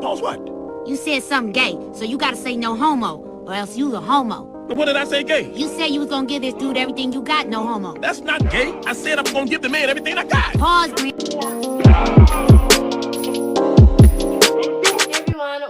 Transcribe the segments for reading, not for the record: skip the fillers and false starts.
Pause what? You said something gay, so you gotta say no homo, or else you a homo. But what did I say gay? You said you was gonna give this dude everything you got, no homo. That's not gay. I said I'm gonna give the man everything I got. Pause,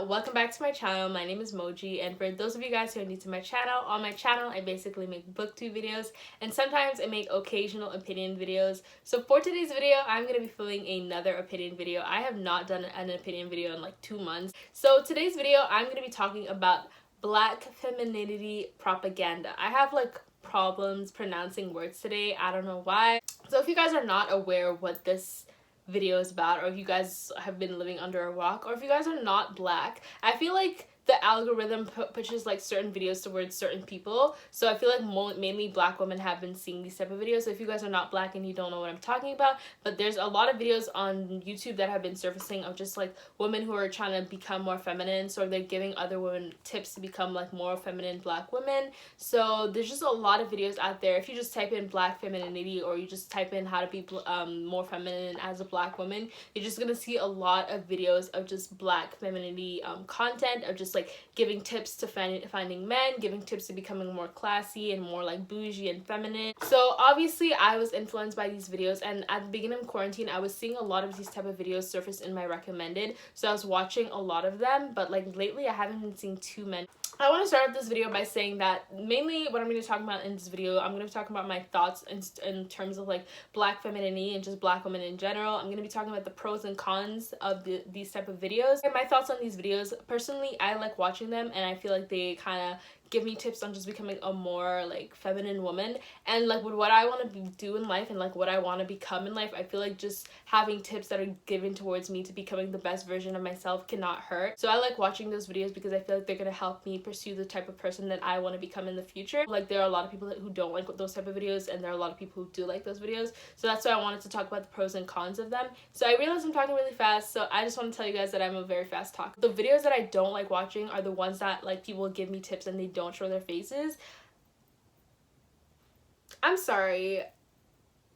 welcome back to my channel. My name is Moji, and for those of you guys who are new to my channel, on my channel I basically make booktube videos, and sometimes I make occasional opinion videos. So for today's video, I'm going to be filming another opinion video. I have not done an opinion video in like 2 months. So today's video, I'm going to be talking about Black femininity propaganda. I have like problems pronouncing words today. I don't know why. So if you guys are not aware of what this video is about, or if you guys have been living under a rock, or if you guys are not Black, I feel like the algorithm pushes like certain videos towards certain people. So I feel like mainly Black women have been seeing these type of videos. So if you guys are not Black and you don't know what I'm talking about, but there's a lot of videos on YouTube that have been surfacing of just like women who are trying to become more feminine. So they're giving other women tips to become like more feminine Black women. So there's just a lot of videos out there. If you just type in Black femininity, or you just type in how to be more feminine as a Black woman, you're just gonna see a lot of videos of just Black femininity content, of just like giving tips to finding men, giving tips to becoming more classy and more like bougie and feminine. So obviously I was influenced by these videos, and at the beginning of quarantine I was seeing a lot of these type of videos surface in my recommended, so I was watching a lot of them, but like lately I haven't been seeing too many. I want to start off this video by saying that mainly what I'm going to talk about in this video, I'm going to be talking about my thoughts in terms of like Black femininity and just Black women in general. I'm going to be talking about the pros and cons of these type of videos and my thoughts on these videos. Personally, I like watching them, and I feel like they kind of give me tips on just becoming a more like feminine woman, and like with what I want to do in life and like what I want to become in life. I feel like just having tips that are given towards me to becoming the best version of myself cannot hurt. So I like watching those videos because I feel like they're gonna help me pursue the type of person that I want to become in the future. Like there are a lot of people who don't like those type of videos, and there are a lot of people who do like those videos. So that's why I wanted to talk about the pros and cons of them. So I realize I'm talking really fast, so I just want to tell you guys that I'm a very fast talker. The videos that I don't like watching are the ones that like people give me tips and they don't show their faces. I'm sorry.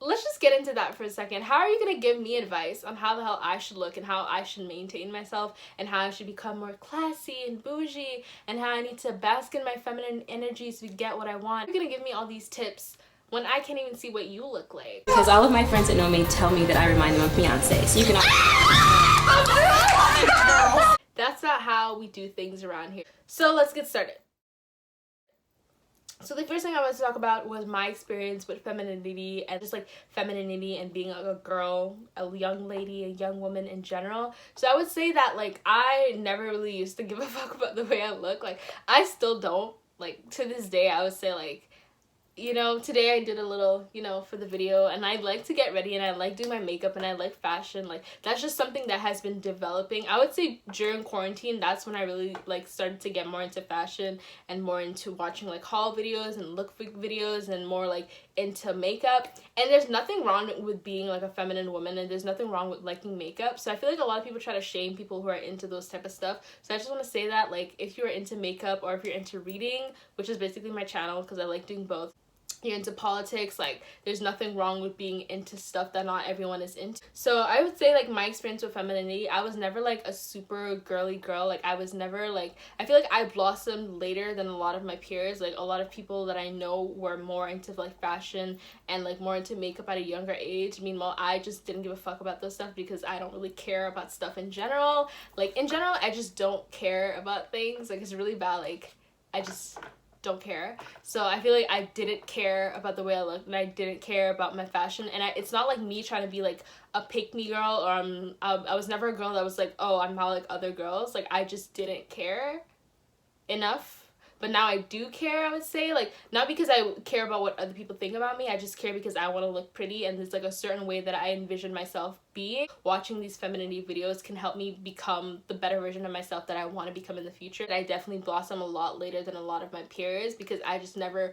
Let's just get into that for a second. How are you gonna give me advice on how the hell I should look and how I should maintain myself and how I should become more classy and bougie and how I need to bask in my feminine energies to get what I want? You're gonna give me all these tips when I can't even see what you look like. Because all of my friends that know me tell me that I remind them of Beyonce. So you can That's not how we do things around here. So let's get started. So the first thing I wanted to talk about was my experience with femininity and just like femininity and being a girl, a young lady, a young woman in general. So I would say that like I never really used to give a fuck about the way I look. Like I still don't. Like to this day I would say like, you know, today I did a little, you know, for the video, and I like to get ready and I like doing my makeup and I like fashion. Like that's just something that has been developing. I would say during quarantine, that's when I really like started to get more into fashion and more into watching like haul videos and look videos and more like into makeup. And there's nothing wrong with being like a feminine woman, and there's nothing wrong with liking makeup. So I feel like a lot of people try to shame people who are into those type of stuff. So I just want to say that like if you're into makeup or if you're into reading, which is basically my channel because I like doing both, you're into politics, like there's nothing wrong with being into stuff that not everyone is into. So I would say like my experience with femininity, I was never like a super girly girl. Like I was never like, I feel like I blossomed later than a lot of my peers. Like a lot of people that I know were more into like fashion and like more into makeup at a younger age. Meanwhile, I just didn't give a fuck about those stuff because I don't really care about stuff in general. Like in general, I just don't care about things. Like it's really bad. Like I just don't care. So I feel like I didn't care about the way I looked, and I didn't care about my fashion, and it's not like me trying to be like a pick-me girl, or I was never a girl that was like, oh, I'm not like other girls. Like I just didn't care enough. But now I do care, I would say. Like, not because I care about what other people think about me. I just care because I want to look pretty. And there's, like, a certain way that I envision myself being. Watching these femininity videos can help me become the better version of myself that I want to become in the future. I definitely blossom a lot later than a lot of my peers because I just never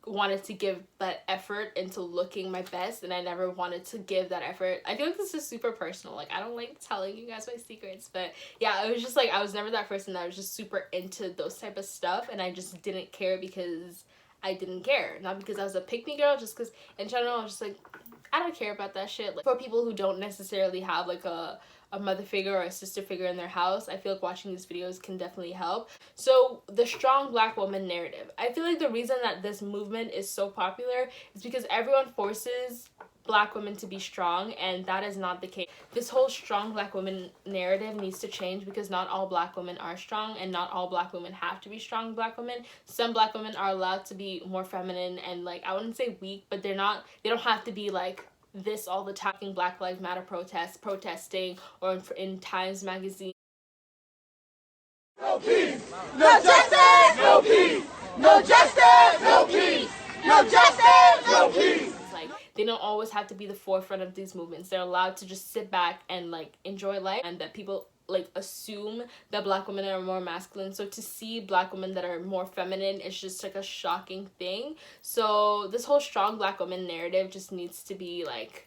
wanted to give that effort into looking my best, and I never wanted to give that effort. I feel like this is super personal. Like I don't like telling you guys my secrets, but yeah, it was just like I was never that person that was just super into those type of stuff, and I just didn't care because I didn't care, not because I was a pick-me girl, just because in general I was just like I don't care about that shit. Like for people who don't necessarily have like a a mother figure or a sister figure in their house, I feel like watching these videos can definitely help. So the strong black woman narrative, I feel like the reason that this movement is so popular is because everyone forces black women to be strong, and that is not the case. This whole strong black woman narrative needs to change, because not all black women are strong, and not all black women have to be strong black women. Some black women are allowed to be more feminine and, like, I wouldn't say weak, but they don't have to be like this all the time. In Black Lives Matter protesting, or in Times magazine. No peace, no justice, no peace, no justice, no peace, no justice, no peace. Like, they don't always have to be the forefront of these movements. They're allowed to just sit back and, like, enjoy life, and that people, like, assume that black women are more masculine. So to see black women that are more feminine is just, like, a shocking thing. So this whole strong black woman narrative just needs to be, like,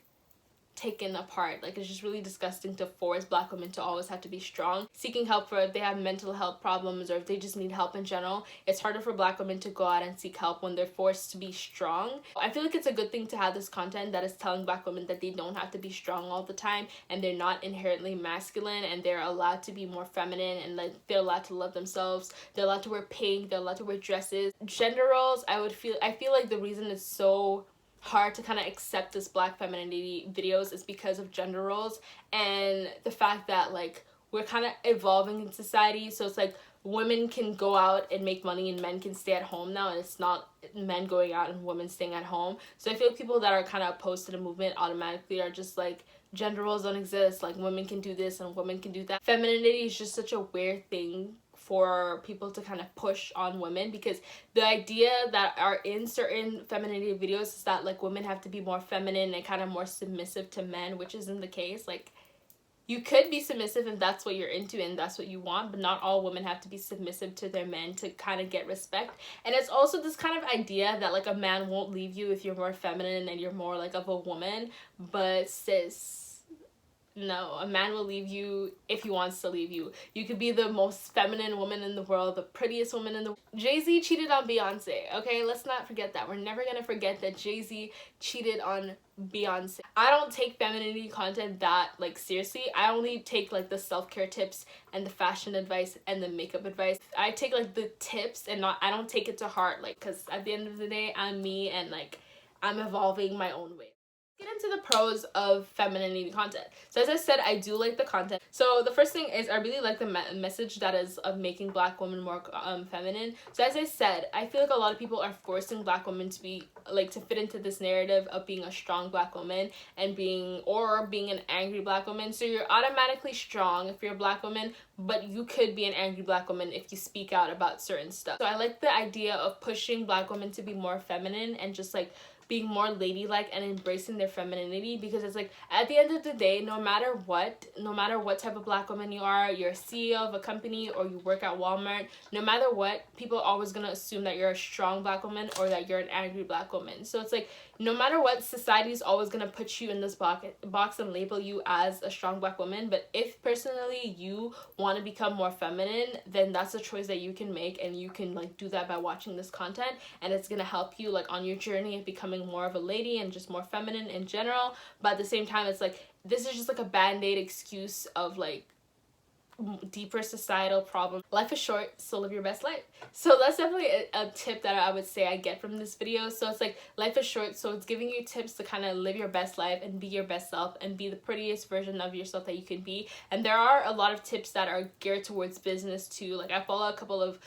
taken apart. Like, it's just really disgusting to force black women to always have to be strong. Seeking help for if they have mental health problems, or if they just need help in general, it's harder for black women to go out and seek help when they're forced to be strong. I feel like it's a good thing to have this content that is telling black women that they don't have to be strong all the time, and they're not inherently masculine, and they're allowed to be more feminine, and, like, they're allowed to love themselves. They're allowed to wear pink, they're allowed to wear dresses. Gender roles, I feel like the reason it's so hard to kind of accept this black femininity videos is because of gender roles, and the fact that, like, we're kind of evolving in society. So it's like women can go out and make money and men can stay at home now, and it's not men going out and women staying at home. So I feel like people that are kind of opposed to the movement automatically are just like, gender roles don't exist, like, women can do this and women can do that. Femininity is just such a weird thing for people to kind of push on women, because the idea that are in certain femininity videos is that, like, women have to be more feminine and kind of more submissive to men, which isn't the case. Like, you could be submissive if that's what you're into and that's what you want, but not all women have to be submissive to their men to kind of get respect. And it's also this kind of idea that, like, a man won't leave you if you're more feminine and you're more, like, of a woman. But sis, no, a man will leave you if he wants to leave you. You could be the most feminine woman in the world, the prettiest woman in the world. Jay-Z cheated on Beyonce, okay? Let's not forget that. We're never gonna forget that Jay-Z cheated on Beyonce. I don't take femininity content that, like, seriously. I only take, like, the self-care tips and the fashion advice and the makeup advice. I take, like, the tips, and I don't take it to heart, like, because at the end of the day, I'm me, and, like, I'm evolving my own way. Get into the pros of femininity content. So as I said, I do like the content. So the first thing is I really like the message that is of making black women more feminine. So as I said, I feel like a lot of people are forcing black women to be, like, to fit into this narrative of being a strong black woman and being an angry black woman. So you're automatically strong if you're a black woman, but you could be an angry black woman if you speak out about certain stuff. So I like the idea of pushing black women to be more feminine and just, like, being more ladylike and embracing their femininity, because it's like, at the end of the day, no matter what type of black woman you are, you're a CEO of a company or you work at Walmart, no matter what, people are always gonna assume that you're a strong black woman or that you're an angry black woman. So it's like, no matter what, society is always gonna put you in this box and label you as a strong black woman. But if personally you want to become more feminine, then that's a choice that you can make, and you can, like, do that by watching this content, and it's gonna help you, like, on your journey of becoming more of a lady and just more feminine in general. But at the same time, it's like, this is just like a band-aid excuse of, like, deeper societal problem. Life is short, so live your best life. So that's definitely a tip that I would say I get from this video. So it's like, life is short, so it's giving you tips to kind of live your best life and be your best self and be the prettiest version of yourself that you can be. And there are a lot of tips that are geared towards business too. Like, I follow a couple of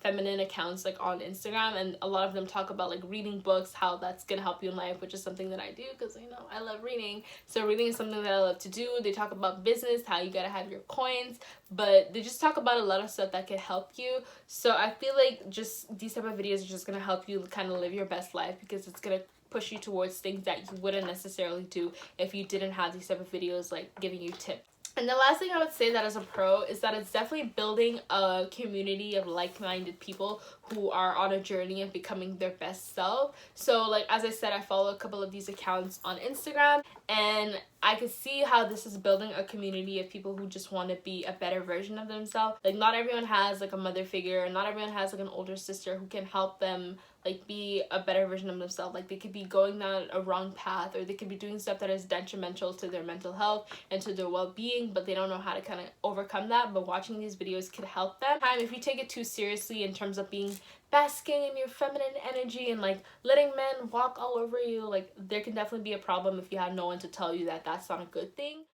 feminine accounts, like, on Instagram, and a lot of them talk about, like, reading books, how that's gonna help you in life, which is something that I do because, you know, I love reading. So reading is something that I love to do. They talk about business, how you gotta have your coins, but they just talk about a lot of stuff that can help you. So I feel like just these type of videos are just gonna help you kind of live your best life, because it's gonna push you towards things that you wouldn't necessarily do if you didn't have these type of videos, like, giving you tips. And the last thing I would say that as a pro is that it's definitely building a community of like-minded people who are on a journey of becoming their best self. So like, as I said, I follow a couple of these accounts on Instagram, and I could see how this is building a community of people who just want to be a better version of themselves. Like, not everyone has like a mother figure, not everyone has like an older sister who can help them like be a better version of themselves. Like, they could be going down a wrong path, or they could be doing stuff that is detrimental to their mental health and to their well-being, but they don't know how to kind of overcome that. But watching these videos could help them. If you take it too seriously in terms of being basking in your feminine energy and like letting men walk all over you, like, there can definitely be a problem if you have no one to tell you that that's not a good thing.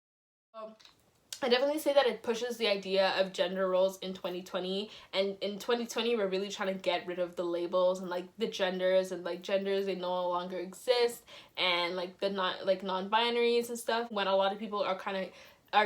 I definitely say that it pushes the idea of gender roles in 2020, and in 2020 we're really trying to get rid of the labels and like the genders, and like genders, they no longer exist, and like the non-binaries and stuff, when a lot of people are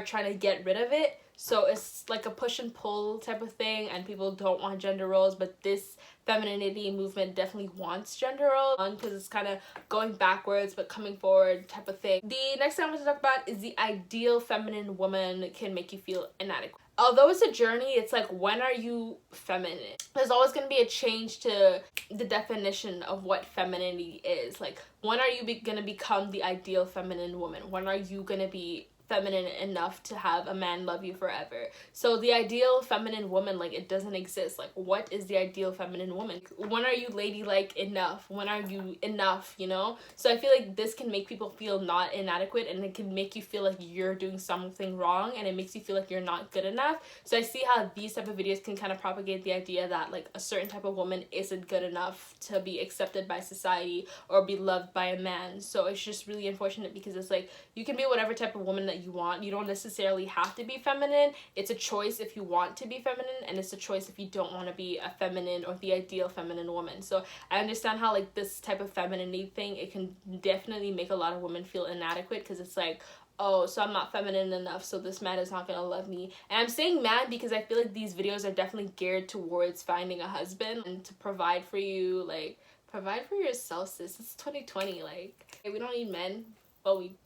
trying to get rid of it. So it's like a push and pull type of thing, and people don't want gender roles, but this femininity movement definitely wants gender roles, because it's kind of going backwards but coming forward type of thing. The next thing I want to talk about is the ideal feminine woman can make you feel inadequate. Although it's a journey, it's like, when are you feminine? There's always going to be a change to the definition of what femininity is. Like, when are you going to become the ideal feminine woman? When are you going to be feminine enough to have a man love you forever? So the ideal feminine woman, like, it doesn't exist. Like, what is the ideal feminine woman? When are you ladylike enough? When are you enough, you know? So I feel like this can make people feel not inadequate, and it can make you feel like you're doing something wrong, and it makes you feel like you're not good enough. So I see how these type of videos can kind of propagate the idea that like a certain type of woman isn't good enough to be accepted by society or be loved by a man. So it's just really unfortunate, because it's like, you can be whatever type of woman that you want. You don't necessarily have to be feminine. It's a choice if you want to be feminine, and it's a choice if you don't want to be a feminine or the ideal feminine woman. So I understand how like this type of femininity thing, it can definitely make a lot of women feel inadequate, because it's like, oh, so I'm not feminine enough, so this man is not gonna love me. And I'm saying man because I feel like these videos are definitely geared towards finding a husband and to provide for you. Like, provide for yourself, sis. It's 2020. Like, we don't need men, but we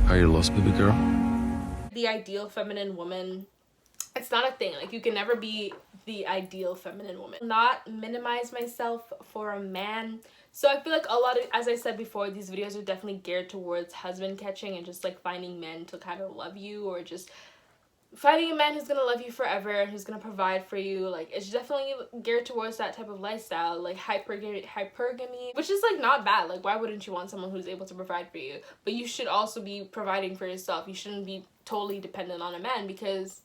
Are you lost, baby girl? The ideal feminine woman, it's not a thing. Like, you can never be the ideal feminine woman. Not minimize myself for a man. So I feel like a lot of, as I said before, these videos are definitely geared towards husband catching and just like finding men to kind of love you, or just finding a man who's gonna love you forever, who's gonna provide for you. Like, it's definitely geared towards that type of lifestyle, like hypergamy, which is like not bad. Like, why wouldn't you want someone who's able to provide for you? But you should also be providing for yourself. You shouldn't be totally dependent on a man, because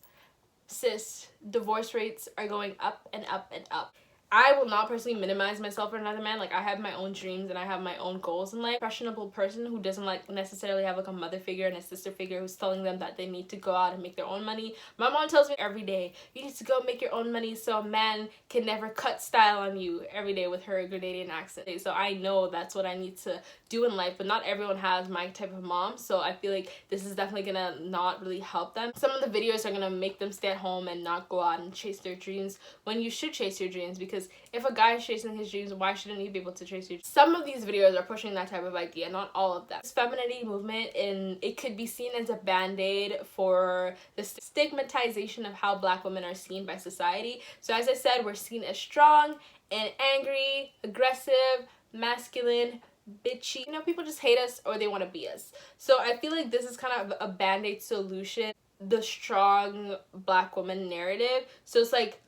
sis, divorce rates are going up and up and up. I will not personally minimize myself for another man. Like, I have my own dreams and I have my own goals in life. Impressionable person who doesn't like necessarily have like a mother figure and a sister figure who's telling them that they need to go out and make their own money. My mom tells me every day, you need to go make your own money so a man can never cut style on you, every day, with her Grenadian accent. So I know that's what I need to do in life, but not everyone has my type of mom. So I feel like this is definitely gonna not really help them. Some of the videos are gonna make them stay at home and not go out and chase their dreams, when you should chase your dreams, because if a guy is chasing his dreams, why shouldn't you be able to chase your dreams? Some of these videos are pushing that type of idea, not all of them. This femininity movement, and it could be seen as a band-aid for the stigmatization of how Black women are seen by society. So as I said, we're seen as strong and angry, aggressive, masculine, bitchy. You know, people just hate us or they want to be us. So I feel like this is kind of a band-aid solution, the strong Black woman narrative. So it's like,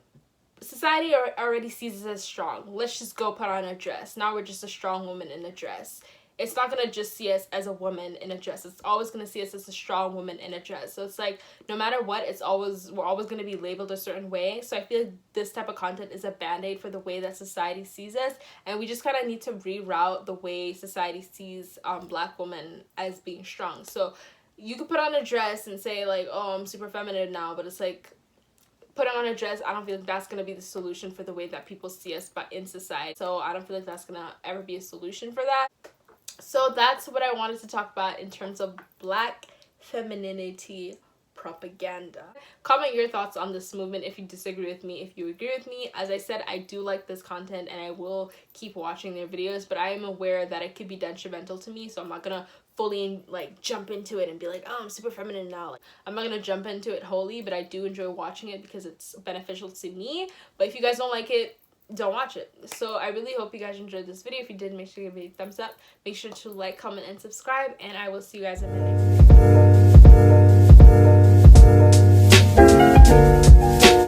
society already sees us as strong. Let's just go put on a dress. Now we're just a strong woman in a dress. It's not gonna just see us as a woman in a dress. It's always gonna see us as a strong woman in a dress. So it's like, no matter what, we're always gonna be labeled a certain way. So I feel like this type of content is a band-aid for the way that society sees us, and we just kind of need to reroute the way society sees Black women as being strong. So you could put on a dress and say like, oh, I'm super feminine now, but it's like, putting on a dress, I don't feel like that's going to be the solution for the way that people see us in society. So I don't feel like that's going to ever be a solution for that. So that's what I wanted to talk about in terms of Black femininity propaganda. Comment your thoughts on this movement if you disagree with me, if you agree with me. As I said, I do like this content and I will keep watching their videos, but I am aware that it could be detrimental to me, so I'm not gonna fully like jump into it and be like, oh, I'm super feminine now. Like, I'm not gonna jump into it wholly, but I do enjoy watching it because it's beneficial to me. But if you guys don't like it, don't watch it. So I really hope you guys enjoyed this video. If you did, make sure to give it a thumbs up. Make sure to like, comment, and subscribe, and I will see you guys in my next video.